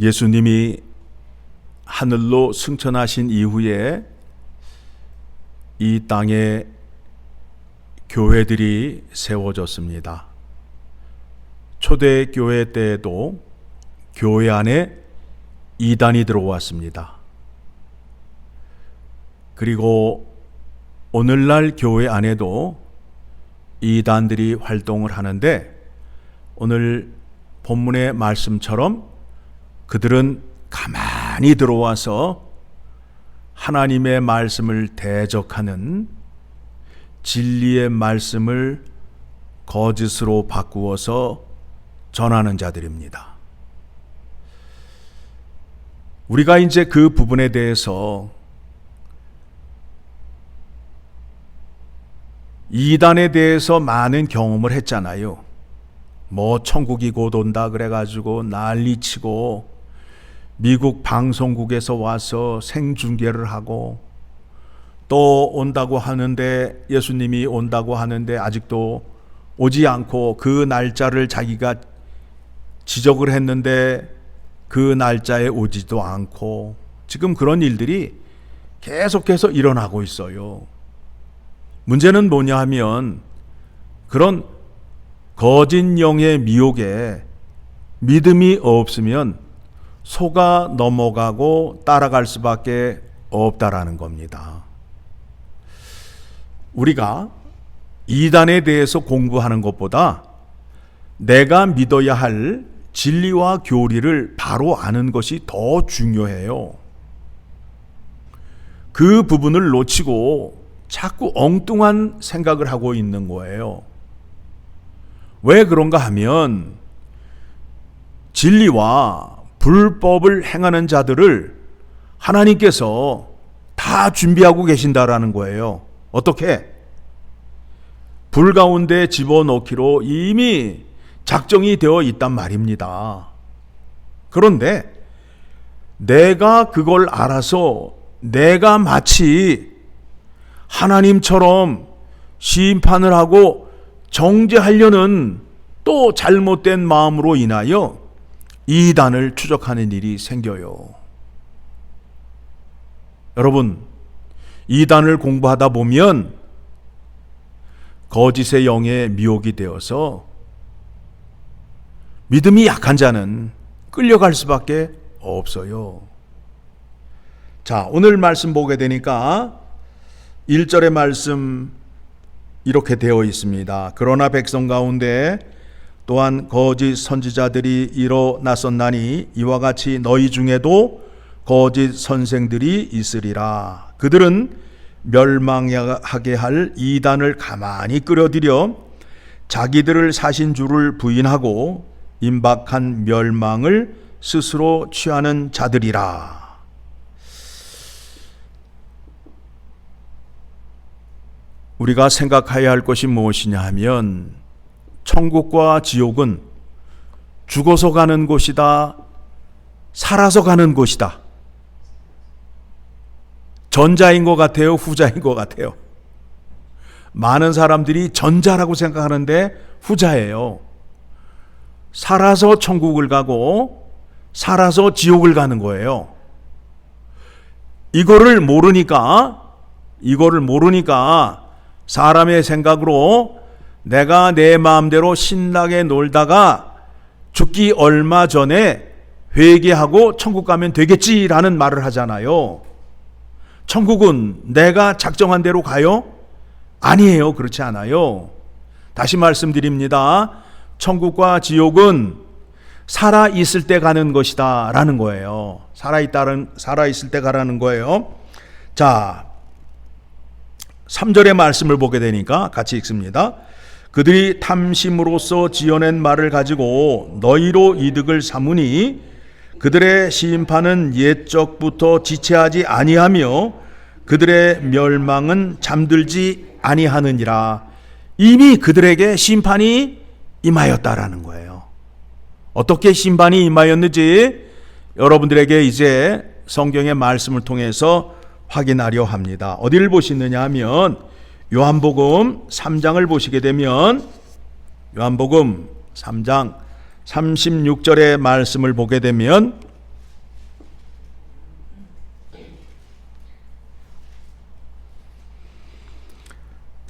예수님이 하늘로 승천하신 이후에 이 땅에 교회들이 세워졌습니다. 초대교회 때에도 교회 안에 이단이 들어왔습니다. 그리고 오늘날 교회 안에도 이단들이 활동을 하는데, 오늘 본문의 말씀처럼 그들은 가만히 들어와서 하나님의 말씀을 대적하는, 진리의 말씀을 거짓으로 바꾸어서 전하는 자들입니다. 우리가 이제 그 부분에 대해서, 이단에 대해서 많은 경험을 했잖아요. 뭐 천국이 곧 온다 그래가지고 난리치고 미국 방송국에서 와서 생중계를 하고, 또 온다고 하는데, 예수님이 온다고 하는데 아직도 오지 않고, 그 날짜를 자기가 지적을 했는데 그 날짜에 오지도 않고, 지금 그런 일들이 계속해서 일어나고 있어요. 문제는 뭐냐 하면, 그런 거짓 영의 미혹에 믿음이 없으면 속아 넘어가고 따라갈 수밖에 없다라는 겁니다. 우리가 이단에 대해서 공부하는 것보다 내가 믿어야 할 진리와 교리를 바로 아는 것이 더 중요해요. 그 부분을 놓치고 자꾸 엉뚱한 생각을 하고 있는 거예요. 왜 그런가 하면, 진리와 불법을 행하는 자들을 하나님께서 다 준비하고 계신다라는 거예요. 어떻게? 불 가운데 집어넣기로 이미 작정이 되어 있단 말입니다. 그런데 내가 그걸 알아서 내가 마치 하나님처럼 심판을 하고 정죄하려는 또 잘못된 마음으로 인하여 이단을 추적하는 일이 생겨요. 여러분, 이단을 공부하다 보면 거짓의 영에 미혹이 되어서 믿음이 약한 자는 끌려갈 수밖에 없어요. 자, 오늘 말씀 보게 되니까 1절의 말씀 이렇게 되어 있습니다. 그러나 백성 가운데 또한 거짓 선지자들이 일어났었나니 이와 같이 너희 중에도 거짓 선생들이 있으리라. 그들은 멸망하게 할 이단을 가만히 끌어들여 자기들을 사신 줄을 부인하고 임박한 멸망을 스스로 취하는 자들이라. 우리가 생각해야 할 것이 무엇이냐 하면, 천국과 지옥은 죽어서 가는 곳이다, 살아서 가는 곳이다. 전자인 것 같아요, 후자인 것 같아요? 많은 사람들이 전자라고 생각하는데 후자예요. 살아서 천국을 가고 살아서 지옥을 가는 거예요. 이거를 모르니까 사람의 생각으로 내가 내 마음대로 신나게 놀다가 죽기 얼마 전에 회개하고 천국 가면 되겠지라는 말을 하잖아요. 천국은 내가 작정한 대로 가요? 아니에요. 그렇지 않아요. 다시 말씀드립니다. 천국과 지옥은 살아있을 때 가는 것이다 라는 거예요. 살아있을 때 가라는 거예요. 자, 3절의 말씀을 보게 되니까 같이 읽습니다. 그들이 탐심으로써 지어낸 말을 가지고 너희로 이득을 삼으니 그들의 심판은 옛적부터 지체하지 아니하며 그들의 멸망은 잠들지 아니하느니라. 이미 그들에게 심판이 임하였다라는 거예요. 어떻게 심판이 임하였는지 여러분들에게 이제 성경의 말씀을 통해서 확인하려 합니다. 어디를 보시느냐 하면 요한복음 3장을 보시게 되면 요한복음 3장 36절의 말씀을 보게 되면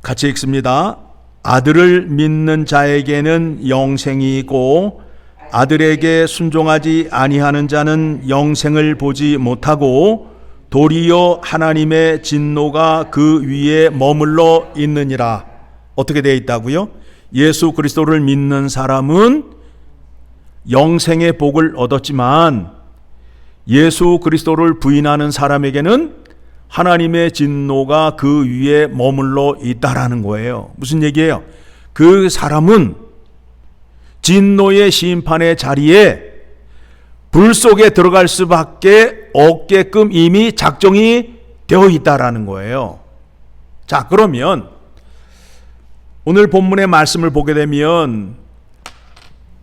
같이 읽습니다. 아들을 믿는 자에게는 영생이 있고 아들에게 순종하지 아니하는 자는 영생을 보지 못하고 도리어 하나님의 진노가 그 위에 머물러 있느니라. 어떻게 되어 있다고요? 예수 그리스도를 믿는 사람은 영생의 복을 얻었지만 예수 그리스도를 부인하는 사람에게는 하나님의 진노가 그 위에 머물러 있다라는 거예요. 무슨 얘기예요? 그 사람은 진노의 심판의 자리에 불 속에 들어갈 수밖에 없게끔 이미 작정이 되어 있다라는 거예요. 자, 그러면 오늘 본문의 말씀을 보게 되면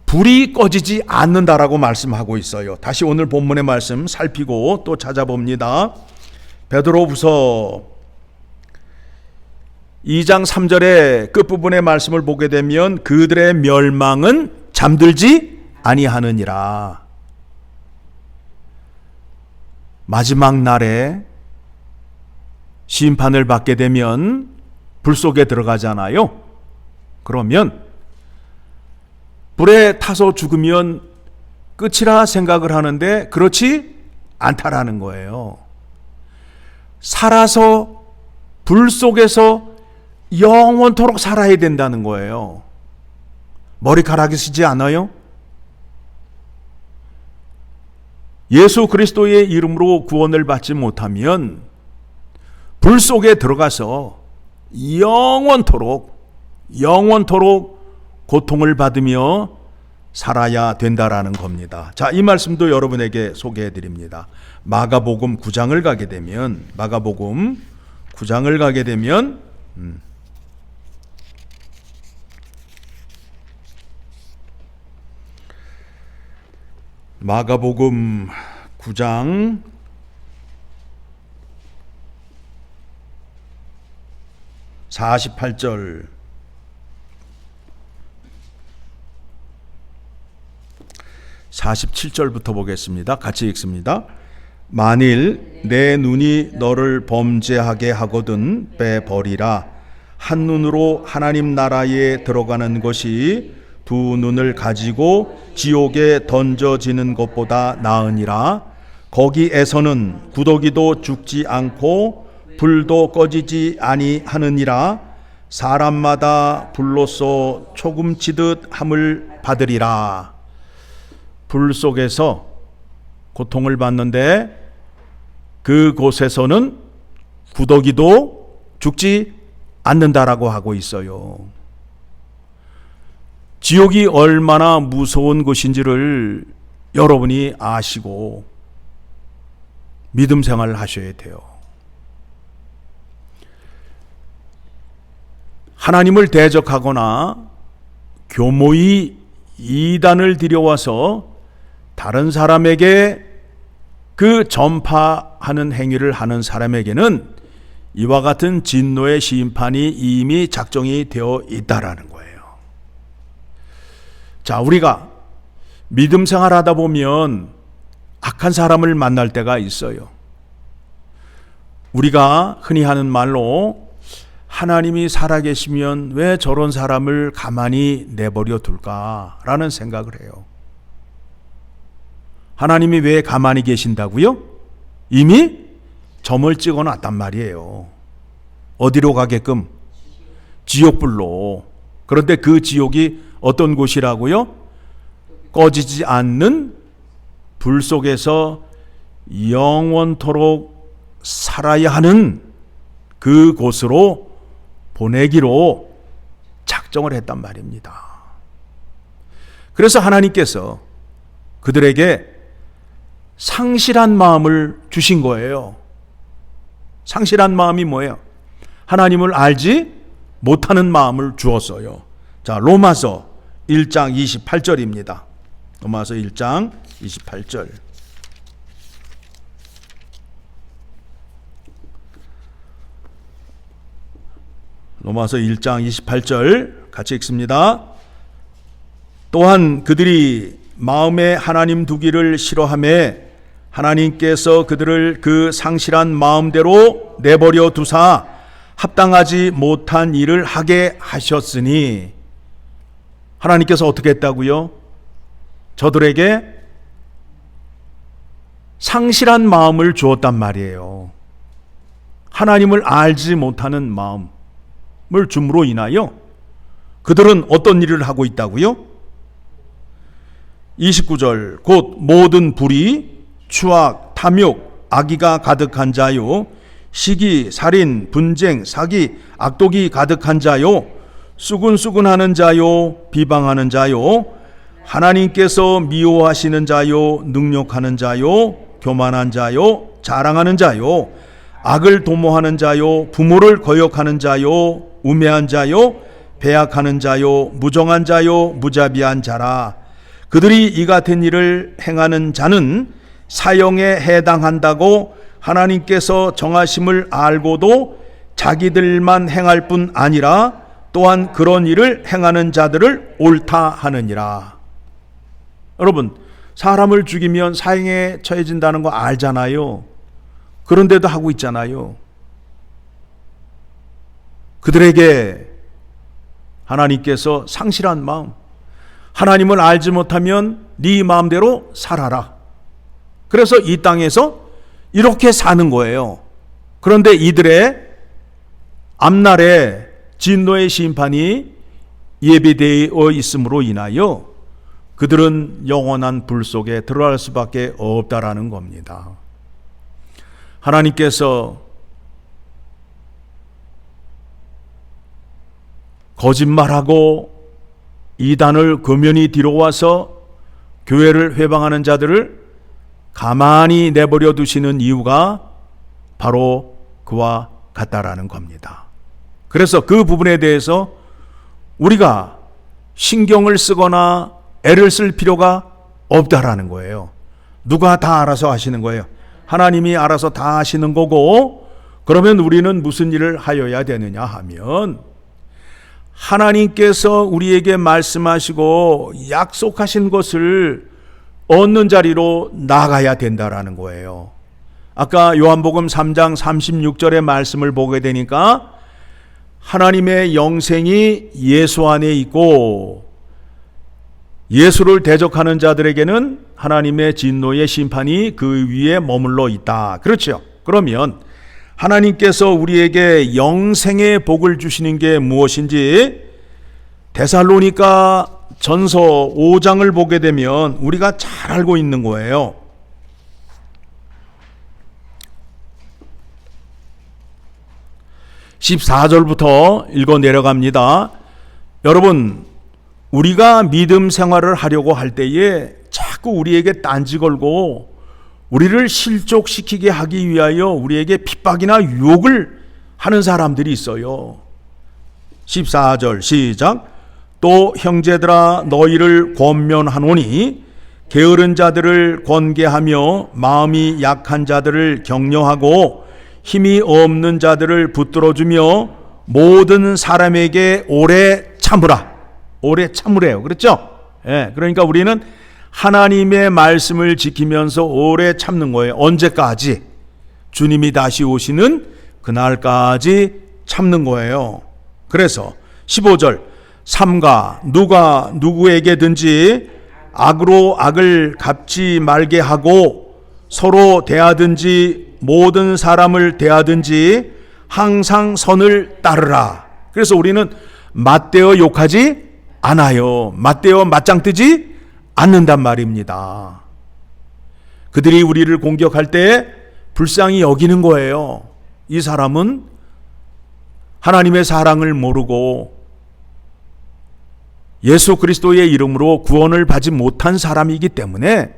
불이 꺼지지 않는다라고 말씀하고 있어요. 다시 오늘 본문의 말씀 살피고 또 찾아봅니다. 베드로후서 2장 3절의 끝부분의 말씀을 보게 되면 그들의 멸망은 잠들지 아니하느니라. 마지막 날에 심판을 받게 되면 불 속에 들어가잖아요. 그러면 불에 타서 죽으면 끝이라 생각을 하는데 그렇지 않다라는 거예요. 살아서 불 속에서 영원토록 살아야 된다는 거예요. 머리카락이 쓰지 않아요? 예수 그리스도의 이름으로 구원을 받지 못하면 불 속에 들어가서 영원토록 고통을 받으며 살아야 된다라는 겁니다. 자, 이 말씀도 여러분에게 소개해 드립니다. 마가복음 9장을 가게 되면 마가복음 9장 48절 47절부터 보겠습니다. 같이 읽습니다. 만일 내 눈이 너를 범죄하게 하거든 빼버리라. 한 눈으로 하나님 나라에 들어가는 것이 두 눈을 가지고 지옥에 던져지는 것보다 나으니라. 거기에서는 구더기도 죽지 않고 불도 꺼지지 아니하느니라. 사람마다 불로써 초금치듯 함을 받으리라. 불 속에서 고통을 받는데 그곳에서는 구더기도 죽지 않는다라고 하고 있어요. 지옥이 얼마나 무서운 곳인지를 여러분이 아시고 믿음 생활을 하셔야 돼요. 하나님을 대적하거나 교모의 이단을 들여와서 다른 사람에게 그 전파하는 행위를 하는 사람에게는 이와 같은 진노의 심판이 이미 작정이 되어 있다라는 거예요. 자, 우리가 믿음 생활하다 보면 악한 사람을 만날 때가 있어요. 우리가 흔히 하는 말로 하나님이 살아계시면 왜 저런 사람을 가만히 내버려 둘까라는 생각을 해요. 하나님이 왜 가만히 계신다고요? 이미 점을 찍어놨단 말이에요. 어디로 가게끔? 지옥불로. 그런데 그 지옥이 어떤 곳이라고요? 꺼지지 않는 불 속에서 영원토록 살아야 하는 그 곳으로 보내기로 작정을 했단 말입니다. 그래서 하나님께서 그들에게 상실한 마음을 주신 거예요. 상실한 마음이 뭐예요? 하나님을 알지 못하는 마음을 주었어요. 자, 로마서 1장 28절입니다. 로마서 1장 28절. 로마서 1장 28절 같이 읽습니다. 또한 그들이 마음에 하나님 두기를 싫어하매 하나님께서 그들을 그 상실한 마음대로 내버려 두사 합당하지 못한 일을 하게 하셨으니, 하나님께서 어떻게 했다고요? 저들에게 상실한 마음을 주었단 말이에요. 하나님을 알지 못하는 마음을 줌으로 인하여 그들은 어떤 일을 하고 있다고요? 29절, 곧 모든 불의, 추악, 탐욕, 악의가 가득한 자요, 시기, 살인, 분쟁, 사기, 악독이 가득한 자요, 수군수군하는 자요, 비방하는 자요, 하나님께서 미워하시는 자요, 능욕하는 자요, 교만한 자요, 자랑하는 자요, 악을 도모하는 자요, 부모를 거역하는 자요, 우매한 자요, 배약하는 자요, 무정한 자요, 무자비한 자라. 그들이 이 같은 일을 행하는 자는 사형에 해당한다고 하나님께서 정하심을 알고도 자기들만 행할 뿐 아니라 또한 그런 일을 행하는 자들을 옳다 하느니라. 여러분, 사람을 죽이면 사형에 처해진다는 거 알잖아요. 그런데도 하고 있잖아요. 그들에게 하나님께서 상실한 마음, 하나님을 알지 못하면 네 마음대로 살아라. 그래서 이 땅에서 이렇게 사는 거예요. 그런데 이들의 앞날에 진노의 심판이 예비되어 있음으로 인하여 그들은 영원한 불 속에 들어갈 수밖에 없다라는 겁니다. 하나님께서 거짓말하고 이단을 금연히 뒤로 와서 교회를 회방하는 자들을 가만히 내버려 두시는 이유가 바로 그와 같다라는 겁니다. 그래서 그 부분에 대해서 우리가 신경을 쓰거나 애를 쓸 필요가 없다라는 거예요. 누가 다 알아서 하시는 거예요. 하나님이 알아서 다 하시는 거고, 그러면 우리는 무슨 일을 하여야 되느냐 하면, 하나님께서 우리에게 말씀하시고 약속하신 것을 얻는 자리로 나가야 된다라는 거예요. 아까 요한복음 3장 36절의 말씀을 보게 되니까 하나님의 영생이 예수 안에 있고 예수를 대적하는 자들에게는 하나님의 진노의 심판이 그 위에 머물러 있다. 그렇죠? 그러면 하나님께서 우리에게 영생의 복을 주시는 게 무엇인지 데살로니가 전서 5장을 보게 되면 우리가 잘 알고 있는 거예요. 14절부터 읽어 내려갑니다. 여러분, 우리가 믿음 생활을 하려고 할 때에 자꾸 우리에게 딴지 걸고 우리를 실족시키게 하기 위하여 우리에게 핍박이나 유혹을 하는 사람들이 있어요. 14절 시작. 또 형제들아 너희를 권면하노니 게으른 자들을 권계하며 마음이 약한 자들을 격려하고 힘이 없는 자들을 붙들어주며 모든 사람에게 오래 참으라. 오래 참으래요. 그렇죠? 예, 그러니까 우리는 하나님의 말씀을 지키면서 오래 참는 거예요. 언제까지? 주님이 다시 오시는 그날까지 참는 거예요. 그래서 15절 삼가 누가 누구에게든지 악으로 악을 갚지 말게 하고 서로 대하든지 모든 사람을 대하든지 항상 선을 따르라. 그래서 우리는 맞대어 욕하지 않아요. 맞대어 맞짱 뜨지 않는단 말입니다. 그들이 우리를 공격할 때 불쌍히 여기는 거예요. 이 사람은 하나님의 사랑을 모르고 예수 그리스도의 이름으로 구원을 받지 못한 사람이기 때문에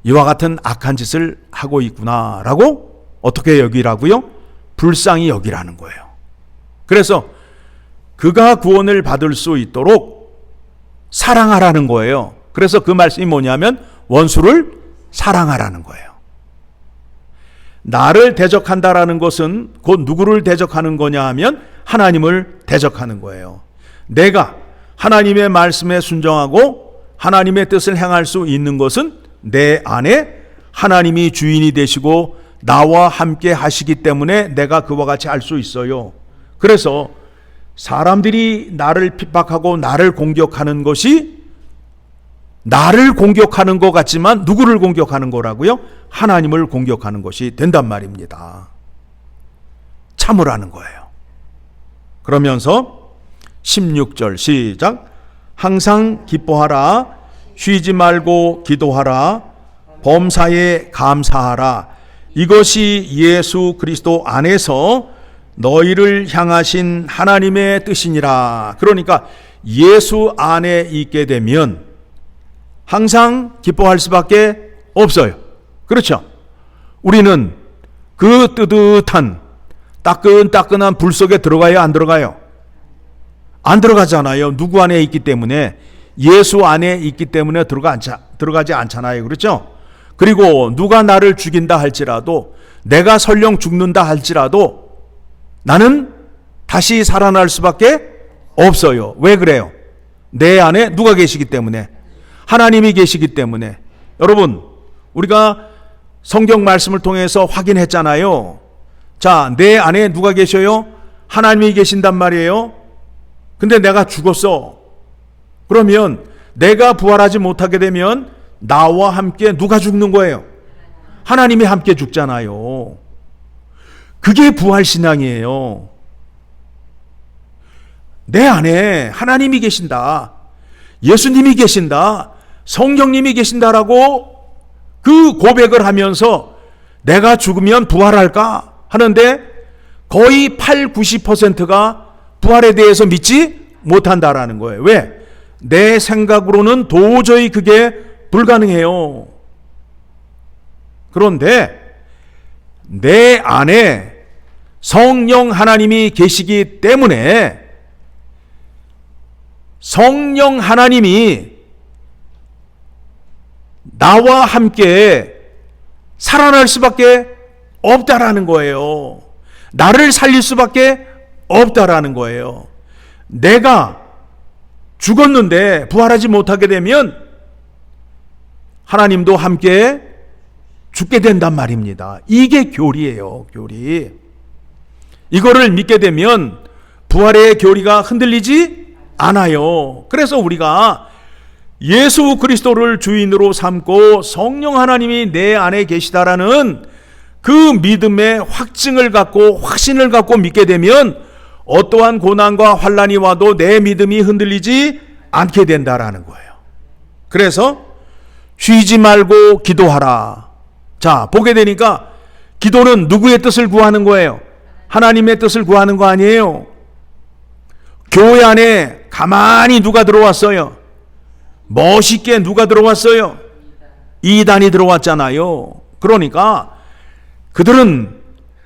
이와 같은 악한 짓을 하고 있구나라고 어떻게 여기라고요? 불쌍히 여기라는 거예요. 그래서 그가 구원을 받을 수 있도록 사랑하라는 거예요. 그래서 그 말씀이 뭐냐면 원수를 사랑하라는 거예요. 나를 대적한다라는 것은 곧 누구를 대적하는 거냐 하면 하나님을 대적하는 거예요. 내가 하나님의 말씀에 순종하고 하나님의 뜻을 행할 수 있는 것은 내 안에 하나님이 주인이 되시고 나와 함께 하시기 때문에 내가 그와 같이 할 수 있어요. 그래서 사람들이 나를 핍박하고 나를 공격하는 것이 나를 공격하는 것 같지만 누구를 공격하는 거라고요? 하나님을 공격하는 것이 된단 말입니다. 참으라는 거예요. 그러면서 16절 시작. 항상 기뻐하라. 쉬지 말고 기도하라. 범사에 감사하라. 이것이 예수 그리스도 안에서 너희를 향하신 하나님의 뜻이니라. 그러니까 예수 안에 있게 되면 항상 기뻐할 수밖에 없어요. 그렇죠? 우리는 그 뜨뜻한 따끈따끈한 불 속에 들어가요, 안 들어가요? 안 들어가잖아요. 누구 안에 있기 때문에, 예수 안에 있기 때문에 들어가지 않잖아요. 그렇죠? 그리고 누가 나를 죽인다 할지라도, 내가 설령 죽는다 할지라도 나는 다시 살아날 수밖에 없어요. 왜 그래요? 내 안에 누가 계시기 때문에, 하나님이 계시기 때문에. 여러분, 우리가 성경 말씀을 통해서 확인했잖아요. 자, 내 안에 누가 계셔요? 하나님이 계신단 말이에요. 근데 내가 죽었어. 그러면 내가 부활하지 못하게 되면 나와 함께 누가 죽는 거예요? 하나님이 함께 죽잖아요. 그게 부활신앙이에요. 내 안에 하나님이 계신다, 예수님이 계신다, 성령님이 계신다라고 그 고백을 하면서 내가 죽으면 부활할까 하는데 거의 80~90%가 부활에 대해서 믿지 못한다라는 거예요. 왜? 내 생각으로는 도저히 그게 불가능해요. 그런데 내 안에 성령 하나님이 계시기 때문에 성령 하나님이 나와 함께 살아날 수밖에 없다라는 거예요. 나를 살릴 수밖에 없다라는 거예요. 내가 죽었는데 부활하지 못하게 되면 하나님도 함께 죽게 된단 말입니다. 이게 교리예요, 교리. 이거를 믿게 되면 부활의 교리가 흔들리지 않아요. 그래서 우리가 예수 그리스도를 주인으로 삼고 성령 하나님이 내 안에 계시다라는 그 믿음의 확증을 갖고 확신을 갖고 믿게 되면 어떠한 고난과 환난이 와도 내 믿음이 흔들리지 않게 된다라는 거예요. 그래서 쉬지 말고 기도하라. 자, 보게 되니까 기도는 누구의 뜻을 구하는 거예요? 하나님의 뜻을 구하는 거 아니에요. 교회 안에 가만히 누가 들어왔어요? 멋있게 누가 들어왔어요? 이단이 들어왔잖아요. 그러니까 그들은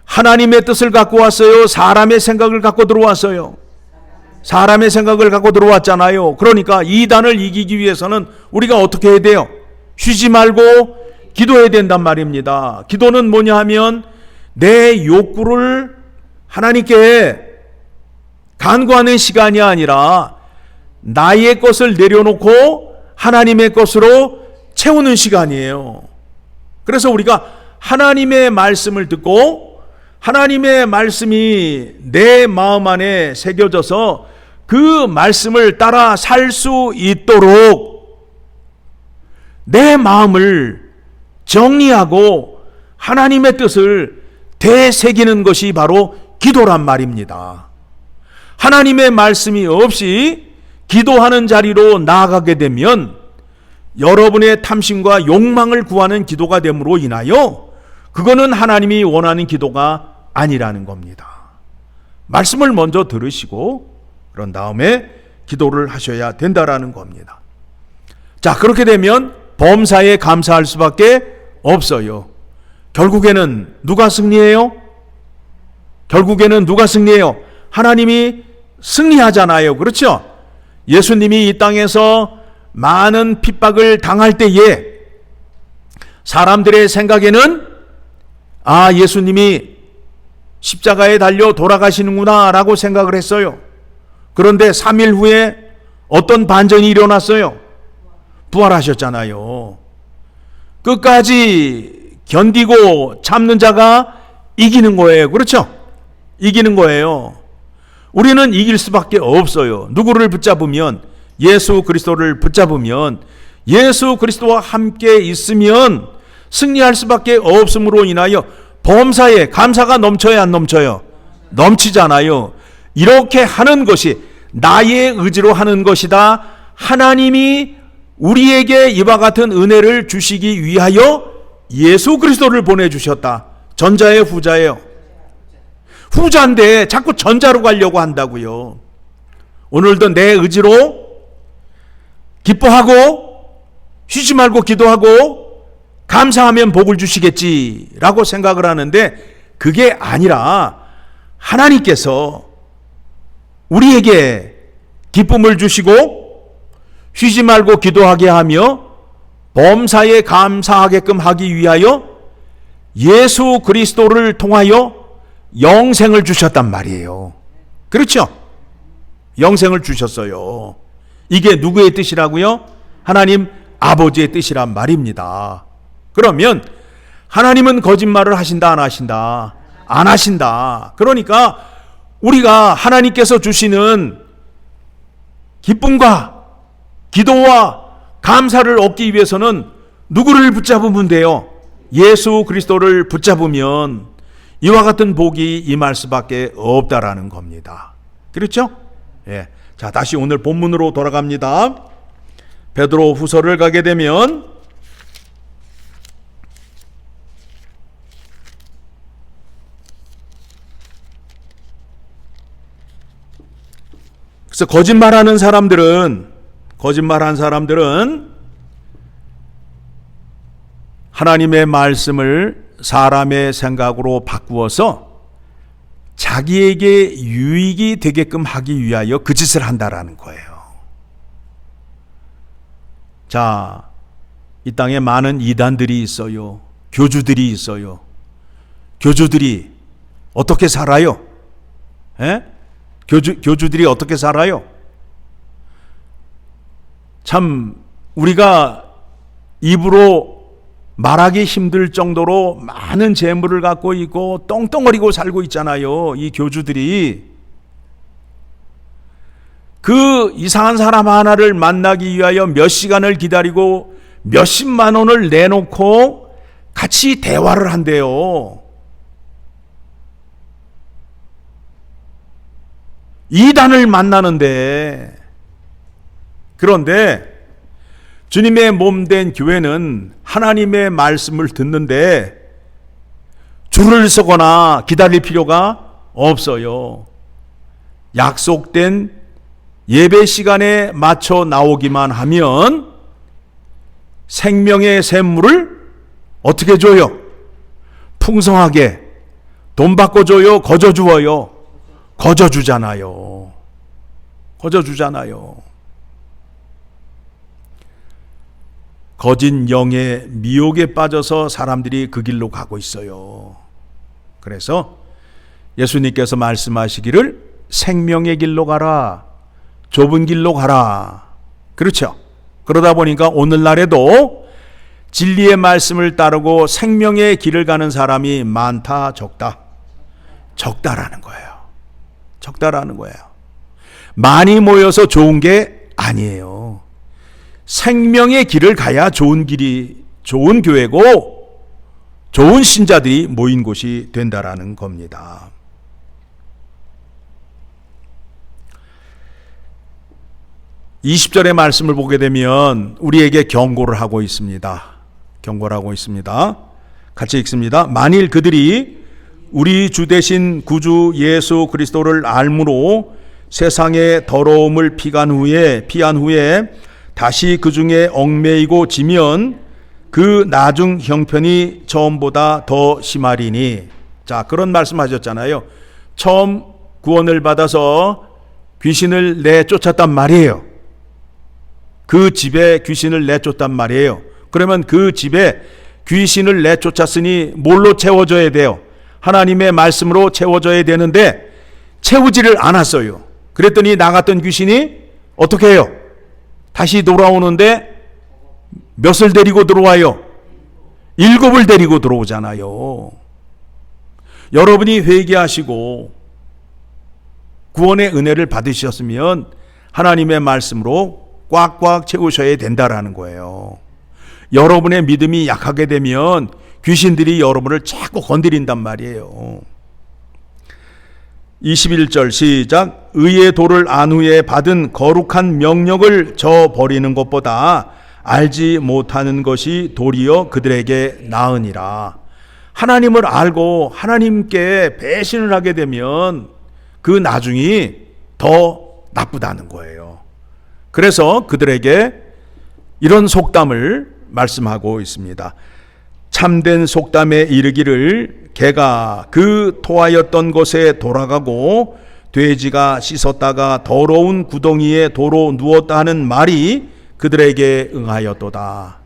하나님의 뜻을 갖고 왔어요? 사람의 생각을 갖고 들어왔어요? 사람의 생각을 갖고 들어왔잖아요. 그러니까 이단을 이기기 위해서는 우리가 어떻게 해야 돼요? 쉬지 말고 기도해야 된단 말입니다. 기도는 뭐냐 하면 내 욕구를 하나님께 간구하는 시간이 아니라 나의 것을 내려놓고 하나님의 것으로 채우는 시간이에요. 그래서 우리가 하나님의 말씀을 듣고 하나님의 말씀이 내 마음 안에 새겨져서 그 말씀을 따라 살 수 있도록 내 마음을 정리하고 하나님의 뜻을 되새기는 것이 바로 기도란 말입니다. 하나님의 말씀이 없이 기도하는 자리로 나아가게 되면 여러분의 탐심과 욕망을 구하는 기도가 됨으로 인하여 그거는 하나님이 원하는 기도가 아니라는 겁니다. 말씀을 먼저 들으시고 그런 다음에 기도를 하셔야 된다라는 겁니다. 자, 그렇게 되면 범사에 감사할 수밖에 없어요. 결국에는 누가 승리해요? 결국에는 누가 승리해요? 하나님이 승리하잖아요. 그렇죠? 예수님이 이 땅에서 많은 핍박을 당할 때에 사람들의 생각에는 예수님이 십자가에 달려 돌아가시는구나 라고 생각을 했어요. 그런데 3일 후에 어떤 반전이 일어났어요? 부활하셨잖아요. 끝까지 견디고 참는 자가 이기는 거예요. 그렇죠? 이기는 거예요. 우리는 이길 수밖에 없어요. 누구를 붙잡으면, 예수 그리스도를 붙잡으면, 예수 그리스도와 함께 있으면 승리할 수밖에 없음으로 인하여 범사에 감사가 넘쳐야 안 넘쳐요? 넘치잖아요. 이렇게 하는 것이 나의 의지로 하는 것이다. 하나님이 우리에게 이와 같은 은혜를 주시기 위하여 예수 그리스도를 보내주셨다. 전자의 후자예요. 후자인데 자꾸 전자로 가려고 한다고요. 오늘도 내 의지로 기뻐하고 쉬지 말고 기도하고 감사하면 복을 주시겠지라고 생각을 하는데, 그게 아니라 하나님께서 우리에게 기쁨을 주시고 쉬지 말고 기도하게 하며 범사에 감사하게끔 하기 위하여 예수 그리스도를 통하여 영생을 주셨단 말이에요. 그렇죠? 영생을 주셨어요. 이게 누구의 뜻이라고요? 하나님 아버지의 뜻이란 말입니다. 그러면 하나님은 거짓말을 하신다, 안 하신다? 안 하신다. 그러니까 우리가 하나님께서 주시는 기쁨과 기도와 감사를 얻기 위해서는 누구를 붙잡으면 돼요? 예수 그리스도를 붙잡으면 이와 같은 복이 임할 수밖에 없다라는 겁니다. 그렇죠? 예. 자, 다시 오늘 본문으로 돌아갑니다. 베드로 후서를 가게 되면 그래서 거짓말하는 사람들은 하나님의 말씀을 사람의 생각으로 바꾸어서 자기에게 유익이 되게끔 하기 위하여 그 짓을 한다라는 거예요. 자, 이 땅에 많은 이단들이 있어요. 교주들이 있어요. 교주들이 어떻게 살아요? 에? 교주들이 어떻게 살아요? 참 우리가 입으로 말하기 힘들 정도로 많은 재물을 갖고 있고 떵떵거리고 살고 있잖아요. 이 교주들이 그 이상한 사람 하나를 만나기 위하여 몇 시간을 기다리고 몇십만 원을 내놓고 같이 대화를 한대요. 이단을 만나는데, 그런데 주님의 몸된 교회는 하나님의 말씀을 듣는데 줄을 서거나 기다릴 필요가 없어요. 약속된 예배 시간에 맞춰 나오기만 하면 생명의 샘물을 어떻게 줘요? 풍성하게 돈 받고 줘요? 거저 주어요? 거저 주잖아요. 거저 주잖아요. 거짓 영의 미혹에 빠져서 사람들이 그 길로 가고 있어요. 그래서 예수님께서 말씀하시기를 생명의 길로 가라, 좁은 길로 가라. 그렇죠? 그러다 보니까 오늘날에도 진리의 말씀을 따르고 생명의 길을 가는 사람이 많다, 적다? 적다라는 거예요. 적다라는 거예요. 많이 모여서 좋은 게 아니에요. 생명의 길을 가야 좋은 길이, 좋은 교회고 좋은 신자들이 모인 곳이 된다라는 겁니다. (20절의) 말씀을 보게 되면 우리에게 경고를 하고 있습니다. 경고를 하고 있습니다. 같이 읽습니다. 만일 그들이 우리 주 되신 구주 예수 그리스도를 알므로 세상의 더러움을 피한 후에 다시 그 중에 얽매이고 지면 그 나중 형편이 처음보다 더 심하리니. 자, 그런 말씀하셨잖아요. 처음 구원을 받아서 귀신을 내쫓았단 말이에요. 그 집에 귀신을 내쫓단 말이에요. 그러면 그 집에 귀신을 내쫓았으니 뭘로 채워져야 돼요? 하나님의 말씀으로 채워져야 되는데 채우지를 않았어요. 그랬더니 나갔던 귀신이 어떻게 해요? 다시 돌아오는데 몇을 데리고 들어와요? 일곱을 데리고 들어오잖아요. 여러분이 회개하시고 구원의 은혜를 받으셨으면 하나님의 말씀으로 꽉꽉 채우셔야 된다라는 거예요. 여러분의 믿음이 약하게 되면 귀신들이 여러분을 자꾸 건드린단 말이에요. 21절 시작. 의의 도를 안 후에 받은 거룩한 명령을 저버리는 것보다 알지 못하는 것이 도리어 그들에게 나으니라. 하나님을 알고 하나님께 배신을 하게 되면 그 나중이 더 나쁘다는 거예요. 그래서 그들에게 이런 속담을 말씀하고 있습니다. 참된 속담에 이르기를 개가 그 토하였던 곳에 돌아가고 돼지가 씻었다가 더러운 구덩이에 도로 누웠다 하는 말이 그들에게 응하였도다.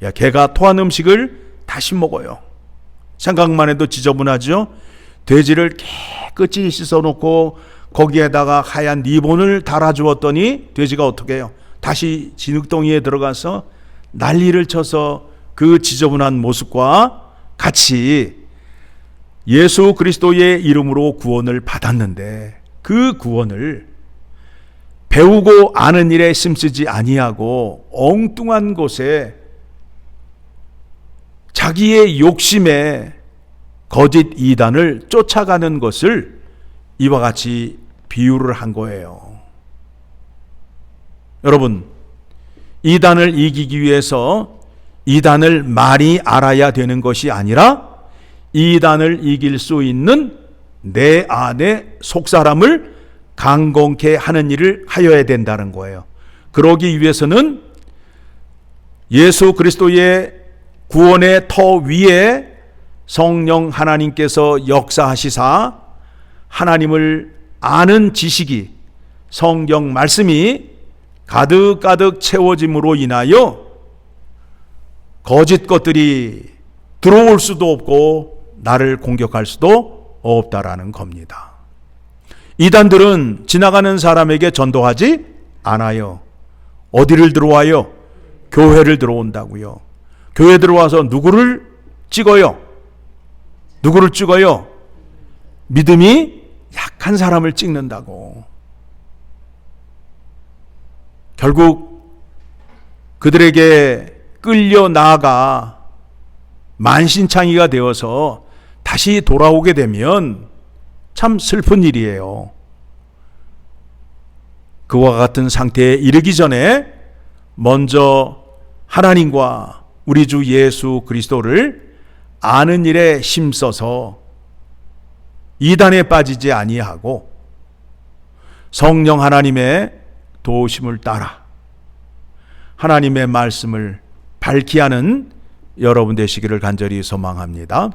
야, 개가 토한 음식을 다시 먹어요. 생각만 해도 지저분하죠. 돼지를 깨끗이 씻어놓고 거기에다가 하얀 리본을 달아주었더니 돼지가 어떻게 해요? 다시 진흙덩이에 들어가서 난리를 쳐서 그 지저분한 모습과 같이 예수 그리스도의 이름으로 구원을 받았는데 그 구원을 배우고 아는 일에 힘쓰지 아니하고 엉뚱한 곳에 자기의 욕심에 거짓 이단을 쫓아가는 것을 이와 같이 비유를 한 거예요. 여러분, 이단을 이기기 위해서 이단을 많이 알아야 되는 것이 아니라 이단을 이길 수 있는 내 안의 속사람을 강건케 하는 일을 하여야 된다는 거예요. 그러기 위해서는 예수 그리스도의 구원의 터 위에 성령 하나님께서 역사하시사 하나님을 아는 지식이 성경 말씀이 가득가득 채워짐으로 인하여 거짓 것들이 들어올 수도 없고 나를 공격할 수도 없다라는 겁니다. 이단들은 지나가는 사람에게 전도하지 않아요. 어디를 들어와요? 교회를 들어온다고요. 교회 들어와서 누구를 찍어요? 누구를 찍어요? 믿음이 약한 사람을 찍는다고. 결국 그들에게 끌려 나아가 만신창이가 되어서 다시 돌아오게 되면 참 슬픈 일이에요. 그와 같은 상태에 이르기 전에 먼저 하나님과 우리 주 예수 그리스도를 아는 일에 힘써서 이단에 빠지지 아니하고 성령 하나님의 도우심을 따라 하나님의 말씀을 밝히 하는 여러분 되시기를 간절히 소망합니다.